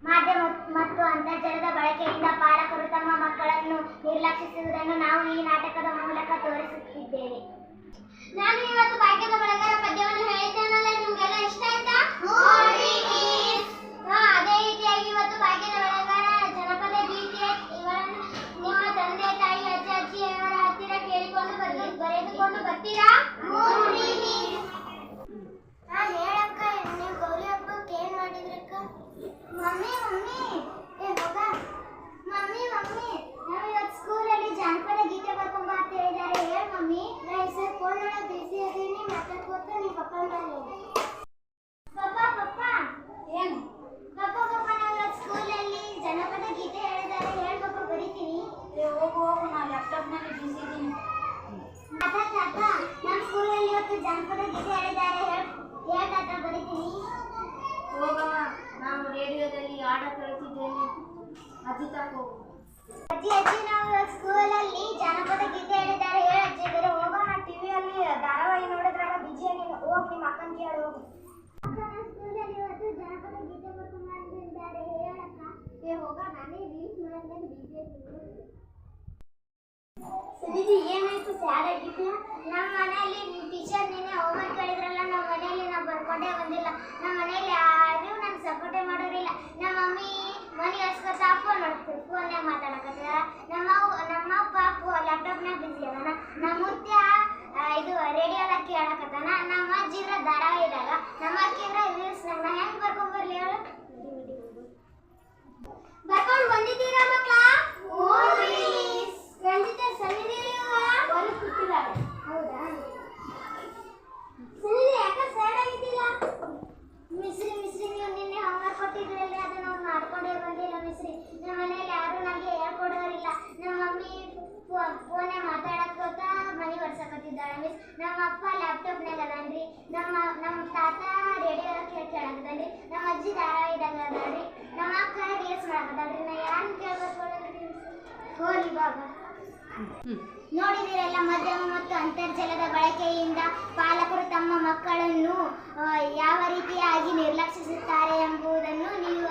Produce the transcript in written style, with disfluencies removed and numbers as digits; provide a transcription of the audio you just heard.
ಮಾಧ್ಯಮ ಮತ್ತು ಅಂತರ್ಜಾಲದ ಬಳಕೆಯಿಂದ ಪಾಲಕರು ತಮ್ಮ ಮಕ್ಕಳನ್ನು ನಿರ್ಲಕ್ಷಿಸುವುದನ್ನು ನಾವು ಈ ನಾಟಕದ ಮೂಲಕ ತೋರಿಸುತ್ತಿದ್ದೇವೆ. ನಾನು ಇವತ್ತು ಭಾಗ್ಯದ ಬಳಗರ ಪದ್ಯವನ್ನು ಹೇಳಿದ್ದೇನಲ್ಲ, ನಿಮಗೆಲ್ಲ ಇಷ್ಟ ಆಯ್ತಾ? ಅದೇ ರೀತಿಯಾಗಿ ಇವತ್ತು ಭಾಗ್ಯದ ಬಳಗರ ಜನಪದ ಗೀತೆ ಇವುಗಳನ್ನು ನಿಮ್ಮ ತಂದೆ ತಾಯಿ ಅಜ್ಜ ಅಜ್ಜಿಯವರ ಹತ್ತಿರ ಕೇಳಿಕೊಂಡು ಬರೆದುಕೊಂಡು ಬರ್ತೀರಾ? ಹೇಳಕ್ಕ, ನೀವು ಗೌರಿ ಹಬ್ಬಕ್ಕೆ ಏನ್ ಮಾಡಿದ್ರಕ್ಕ? ಮಮ್ಮಿ ನಾವು ಇವತ್ತು ಸ್ಕೂಲಲ್ಲಿ ಜಾನಪದ ಗೀತೆ ಬರ್ಕೊಂಬ ಅಂತ ಹೇಳಿದ್ದಾರೆ. ಹೇಳ ಮಮ್ಮಿ. ನಾನು ಸರ್ ಫೋನ್ ಒಳಗೆ ಬಿಸಿ ಅದೀನಿ, ಮಾತಾಡ್ಕೋತ ನಿಮ್ಮ ಪಪ್ಪ ಪಪ್ಪ ಏನು ಪಪ್ಪ ನಾವು ಇವತ್ತು ಸ್ಕೂಲಲ್ಲಿ ಜನಪದ ಗೀತೆ ಹೇಳಿದ್ದಾರೆ. ಹೇಳ್ಬೇಕು, ಬರೀತೀನಿ. ಹೋಗು ನಾನು ಲ್ಯಾಪ್ಟಾಪ್ನಲ್ಲಿ ಬಿಸಿ ಇದ್ದೀನಿ. ತಾತ ನಮ್ಮ ಸ್ಕೂಲಲ್ಲಿ ಇವತ್ತು ಜನಪದ ಗೀತೆ ಹೇಳಿದ್ದಾರೆ. ಹೇಳ್ ತಾತ, ಬರೀತೀನಿ. ಹೋಗಮ್ಮ, ನಾನು ರೇಡಿಯೋದಲ್ಲಿ ಹಾಡ ಕೇಳ್ತಿದ್ದೇನೆ. ಅಜ್ಜಿ ತಾಕು ಅಜ್ಜಿ ನಾವು ಸ್ಕೂಲಲ್ಲಿ ಜಾನಪದ ಗೀತೆ ಹೇಳಿದ್ದಾರೆ. ಹೇಳ ಅಜ್ಜಿ. ಬೇರೆ ಹೋಗೋಣ, ಟಿವಿಯಲ್ಲಿ ಧಾರಾವಾಹಿ ನೋಡಿದ್ರಾಗ ಬಿಜಿ ಆಗಿಲ್ಲ. ಹೋಗಿ ನಿಮ್ಮ ಅಕ್ಕನ ಕೇಳಿ ಹೋಗು. ಸ್ಕೂಲಲ್ಲಿ ಇವತ್ತು ಜಾನಪದ ಗೀತೆ ಬರ್ಕೊಂಡಿದ್ದಾರೆ. ಹೇಳಕ್ಕ. ಹೋಗ, ನಾನೇ ರೀಲ್ಸ್ ಮಾಡಿದಾಗ ಬಿಜಿ ಸುನಿಧಿ, ಏನಾಯ್ತು ಸ್ಯಾಡ್ ಆಗಿದ್ಯಾ? ನಮ್ಮ ಮನೆಯಲ್ಲಿ ಟೀಚರ್ ನಿನ್ನೆ ಹೋಮ್ವರ್ಕ್ ಹೇಳಿದ್ರಲ್ಲ, ನಮ್ಮ ಮನೆಯಲ್ಲಿ ನಾವು ಬರ್ಕೊಂಡೇ ಬಂದಿಲ್ಲ. ನಮ್ಮ ಮನೆಯಲ್ಲಿ ಯಾರು ನನಗೆ ಸಪೋರ್ಟೇ ಮಾಡೋರಿಲ್ಲ. ನಮ್ಮ ಮಮ್ಮಿ ಮನೆ ಹಸ್ಕೊತ ಫೋನ್ ಮಾಡ್ತೀವಿ, ಫೋನ್ನಾಗ ಮಾತಾಡಕತ್ತಾರ. ನಮ್ಮಪ್ಪ ಲ್ಯಾಪ್ಟಾಪ್ನಾಗ ಬಿಸಿ ಅದಾನ. ನಮ್ಮ ಮುತ್ಯ ಇದು ರೇಡಿಯೋದಾಗ ಕೇಳಕತ್ತಾನ. ನಮ್ಮ ಅಜ್ಜಿದ್ರ ಧಾರಾವಾಹಿ ಇದ್ದಾಗ, ನಮ್ಮ ಅಕ್ಕಿದ್ರ ರೀಲ್ಸ್ನಾಗ. ನಾ ಹೆಂಗೆ ಬರ್ಕೊಂಬರ್ಲಿ ಹೇಳು? ಬರ್ಕೊಂಡು ಬಂದಿದ್ದೀರಾ ಮಕ್ಕಳ? ರಂಜಿತಾ ಸನ್ನಿಧಿರಿ ಹೊರಗೆ ಕೂತಿದ್ದಾರೆ. ಹೌದಾ ಸನ್ನಿಧಿ, ಯಾಕೆ ಸ್ಯಾಡ್ ಆಗಿದ್ದಿಲ್ಲ? ಮಿಸ್ರಿ ನೀವು ನಿನ್ನೆ ಹೋಮ್ವರ್ಕ್ ಕೊಟ್ಟಿದ್ರಲ್ಲ, ಅದು ನಾವು ಮಾಡ್ಕೊಂಡೇ ಬಂದಿಲ್ಲ ಮಿಸ್ರಿ. ನಮ್ಮ ಮನೇಲಿ ಯಾರು ನನಗೆ ಹೇಳ್ಕೊಡೋರಿಲ್ಲ. ನಮ್ಮ ಮಮ್ಮಿ ಫೋನೇ ಮಾತಾಡಕೋತ ಮನೆ ಒರ್ಸಕತ್ತಿದ್ದಾಳೆ ಮಿಸ್. ನಮ್ಮ ಅಪ್ಪ ಲ್ಯಾಪ್ಟಾಪ್ನಾಗ ಅದಾನ್ರಿ. ನಮ್ಮ ತಾತ ರೇಡಿಯೋ ಕೇಳಕತ್ತಾನ್ರಿ. ನಮ್ಮ ಅಜ್ಜಿ ಧಾರಾವಾಹಿದಾಗ ಅದಾಳ್ರಿ. ನಮ್ಮ ಅಕ್ಕ ರೀಲ್ಸ್ ಮಾಡಕತ್ತಾಳ್ರಿ. ನಾ ಯಾರನ್ನ ಕೇಳ್ಬೇಕು ಹೋಲಿ ಬಾಬಾ. ನೋಡಿದಿರಲ್ಲ, ಮಾಧ್ಯಮ ಮತ್ತು ಅಂತರ್ಜಾಲದ ಬಳಕೆಯಿಂದ ಪಾಲಕರು ತಮ್ಮ ಮಕ್ಕಳನ್ನು ಯಾವ ರೀತಿಯಾಗಿ ನಿರ್ಲಕ್ಷಿಸುತ್ತಾರೆ ಎಂಬುದನ್ನು ನೀವು